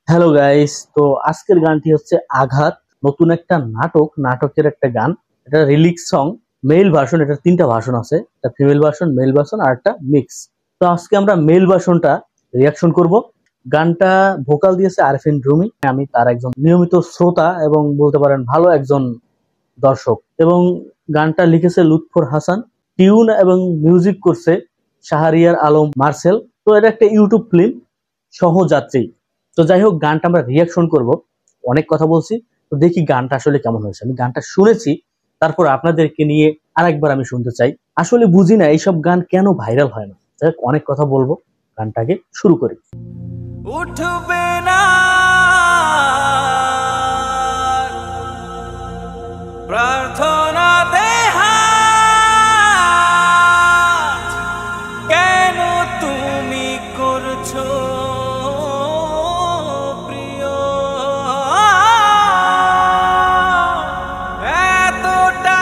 Hello guys, তো আজকের গানটি হচ্ছে আঘাত। নতুন একটা নাটকের একটা গান। এটা রিলিক্স সং, মেল ভার্সন। এটা তিনটা ভার্সন আছে, একটা ফিমেল ভার্সন, মেল ভার্সন আর একটা মিক্স। তো আজকে আমরা মেল ভার্সনটা রিয়াকশন করব। গানটা ভোকাল দিয়েছে আরফিন রুমি। আমি তার একজন নিয়মিত শ্রোতা এবং বলতে পারেন ভালো একজন দর্শক। এবং গানটা লিখেছে লুৎফর হাসান, টিউন এবং মিউজিক করছে শাহরিয়ার আলম মার্সেল। তো এটা একটা ইউটিউব ফিল্ম, সহযাত্রী। তো যাই হোক, গানটা আমরা রিয়াকশন করব। অনেক কথা বলছি, তো দেখি গানটা আসলে কেমন হয়েছে। আমি গানটা শুনেছি, তারপর আপনাদেরকে নিয়ে আরেকবার আমি শুনতে চাই। আসলে বুঝি না এইসব গান কেন ভাইরাল হয় না। যাই হোক, অনেক কথা বলবো, গানটাকে শুরু করি। উঠবে না প্রার্থনাতে হাত, কেন তুমি করছো প্রিয় এতটা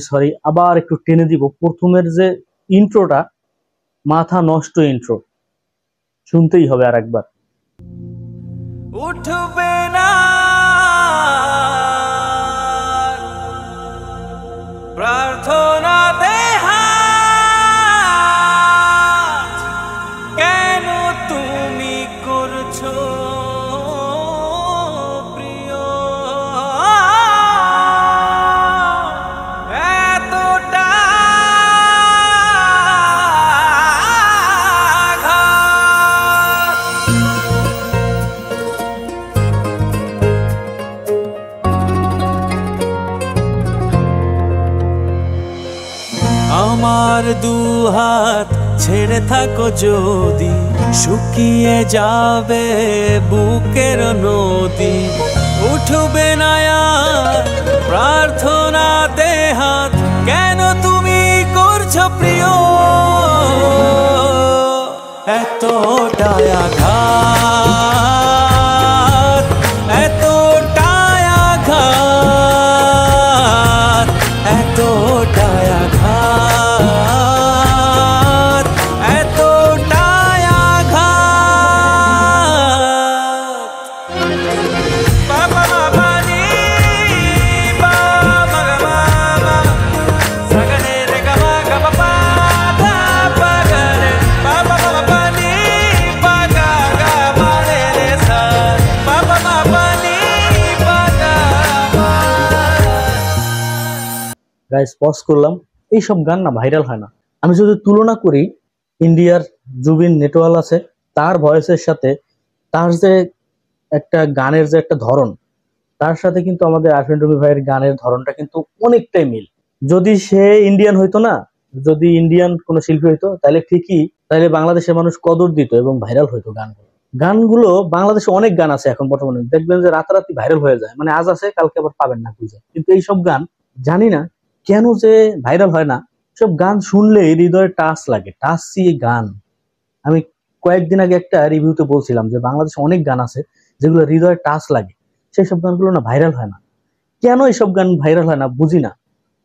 সরি, আবার একটু টেনে দিব। প্রথমের যে ইন্ট্রোটা, মাথা নষ্ট ইন্ট্রো, শুনতেই হবে আর একবার। উঠবে না প্রার্থনাতে হাত, কেন তুমি করছো প্রিয় এতটা আমার দুহাত ছেড়ে থাকো যদি, শুকিয়ে যাবে বুকের নদী। উঠবে না আর প্রার্থনাতে হাত, কেন তুমি করছো প্রিয় এতটাই আঘাত, এতটাই আঘাত, এতটাই আঘাত, এতটাই আঘাত। বাবা বাবা নি বাবা বাবা সাগরে রে গাবা গাবা পা পা গরে, বাবা বাবা নি বাগা গাবা রে রে সা, বাবা বাবা নি বাগা। গাইস, পজ করলাম। এইসব গান না ভাইরাল হয় না। আমি যদি তুলনা করি, ইন্ডিয়ার জুবিন নেটওয়াল আছে, তার ভয়েসের সাথে তার যে একটা গানের যে একটা ধরন, তার সাথে কিন্তু আমাদের আরফিন রুমি ভাইয়ের গানের ধরনটা কিন্তু অনেকটাই মিল। যদি সে ইন্ডিয়ান হইতো না, যদি ইন্ডিয়ান কোনো শিল্পী হইতো, তাহলে ঠিকই, তাহলে বাংলাদেশের মানুষ কদর দিত এবং ভাইরাল হইতো গানগুলো। বাংলাদেশে অনেক গান আছে এখন বর্তমানে, দেখবেন যে রাতারাতি ভাইরাল হয়ে যায়, মানে আজ আছে কালকে আবার পাবেন না খুঁজে। কিন্তু এইসব গান জানি না কেন যে ভাইরাল হয় না। সব গান শুনলে হৃদয়ে টাচ লাগে, টাচি গান। আমি কয়েকদিন আগে একটা রিভিউতে বলছিলাম যে বাংলাদেশে অনেক গান আছে যেগুলো হৃদয়ে টাচ লাগে, সেই সব গানগুলো না ভাইরাল হয় না। কেন এইসব গান ভাইরাল হয় না বুঝি না।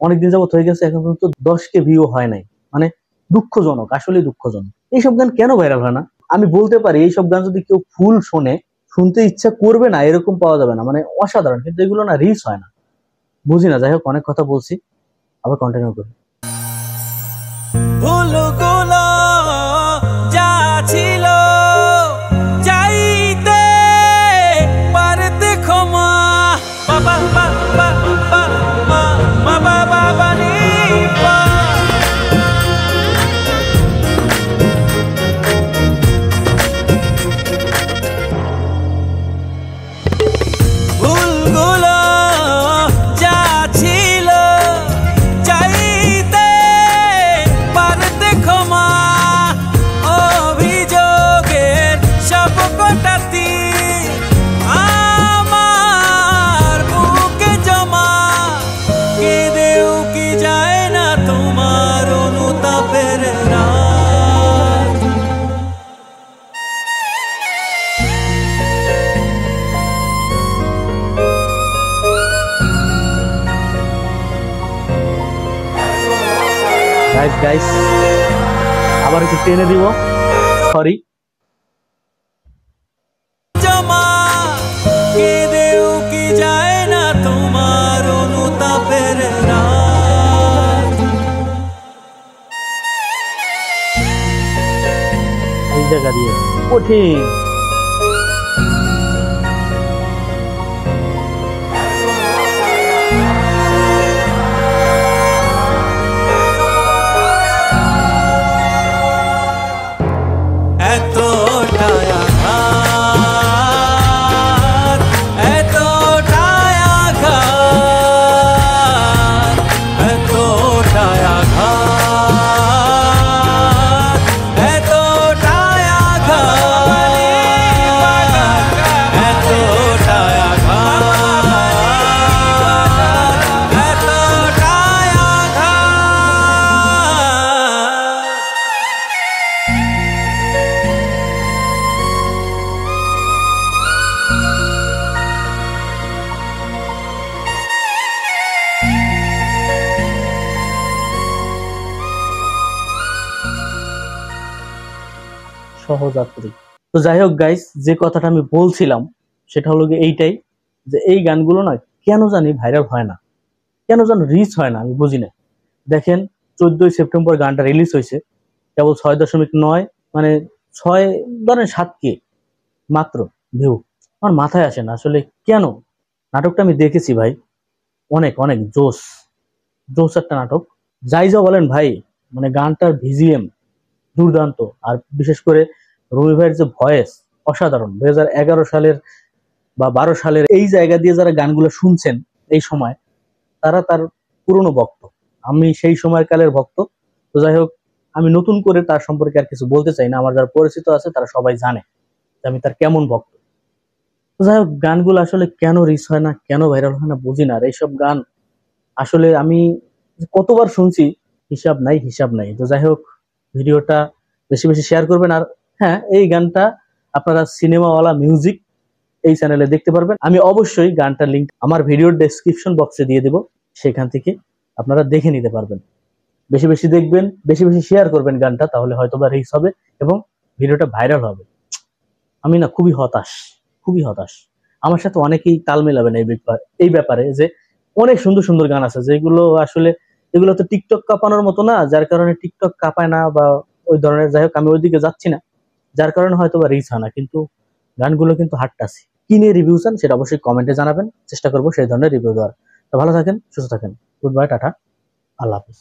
অনেকদিন যাবত হয়ে গেছে, এখন পর্যন্ত 10K ভিউ হয় নাই। মানে দুঃখজনক, আসলে দুঃখজনক। এইসব গান কেন ভাইরাল হয় না? আমি বলতে পারি, এইসব গান যদি কেউ ফুল শোনে, শুনতে ইচ্ছা করবে না এরকম পাওয়া যাবে না, মানে অসাধারণ। কিন্তু এগুলো না রিচ হয় না, বুঝি না। যাই হোক, অনেক কথা বলছি, আবার কন্টিনিউ করি। ভুলগুলো যা ছিল চাইতে পারতে ক্ষমা, বাবা বাবা বাবা বাবা বাবা নি বা। ভুলগুলো যা ছিল চাইতে পারতে ক্ষমা, গাইস গাইস আবার একটু টেনে দিব, সরি। জমা কেঁদেও কি যায় না তোমার অনুতাপের রাত। এই জায়গা দিয়ে কঠিন। এতটাই আঘাত, এতটাই আঘাত, এতটাই আঘাত, এতটাই আঘাত, এতটাই আঘাত, এতটাই আঘাত। সহযাত্রী। তো যাই হোক গাইস, যে কথাটা আমি বলছিলাম সেটা হলো গিয়ে এইটাই, যে এই গানগুলো না কেন জানি ভাইরাল হয় না, কেন যেন রিচ হয় না, আমি বুঝি না। দেখেন 14ই সেপ্টেম্বর গানটা রিলিজ হয়েছে, কেবল 6.9, মানে 6 ধরেন 7K মাত্র ভিউ। আমার মাথায় আসে না আসলে কেন। নাটকটা আমি দেখেছি ভাই, অনেক অনেক জোস, জোস একটা নাটক। যাই যা বলেন ভাই, মানে গানটার ভিজিএম দুর্দান্ত। আর বিশেষ করে রবি ভাইয়ের যে ভয়েস, অসাধারণ। 2011 সালের বা 12 সালের এই জায়গা দিয়ে যারা গানগুলো শুনছেন এই সময়, তারা তার পুরনো ভক্ত। আমি সেই সময়ের কালের ভক্ত। তো যাই হোক, আমি নতুন করে তার সম্পর্কে আর কিছু বলতে চাই না। আমার যারা পরিচিত আছে তারা সবাই জানে যে আমি তার কেমন ভক্ত। তো যাই হোক, গানগুলো আসলে কেন রিচ হয় না, কেন ভাইরাল হয় না বুঝি না। আর এইসব গান আসলে আমি কতবার শুনছি, হিসাব নাই হিসাব নাই। তো যাই হোক, ভিডিওটা বেশি বেশি শেয়ার করবেন। আর হ্যাঁ, এই গানটা আপনারা সিনেমাওয়ালা মিউজিক এই চ্যানেলে দেখতে পারবেন। আমি অবশ্যই গানটার লিংক আমার ভিডিওর ডেসক্রিপশন বক্সে দিয়ে দেব, সেখান থেকে আপনারা দেখে নিতে পারবেন। বেশি বেশি দেখবেন, বেশি বেশি শেয়ার করবেন গানটা, তাহলে হয়তোবা রিচ হবে এবং ভিডিওটা ভাইরাল হবে। আমি না খুবই হতাশ, খুবই হতাশ। আমার সাথে অনেকেই তাল মেলাবে না এই ব্যাপারে, যে অনেক সুন্দর সুন্দর গান আছে যেগুলো আসলে, এগুলো তো টিকটক কাঁপানোর মতো না, যার কারণে টিকটক কাঁপায় না বা ওই ধরনের। যাই হোক, আমি ওইদিকে যাচ্ছি না, যার কারণে হয়তো বা রিচ হয় না। কিন্তু গানগুলো কিন্তু হাট্টাছি। কি নিয়ে রিভিউ চান সেটা অবশ্যই কমেন্টে জানাবেন, চেষ্টা করবো সেই ধরনের রিভিউ দেওয়ার। তো ভালো থাকেন, সুস্থ থাকেন, গুড বাই, টাটা, আল্লাহ হাফিজ।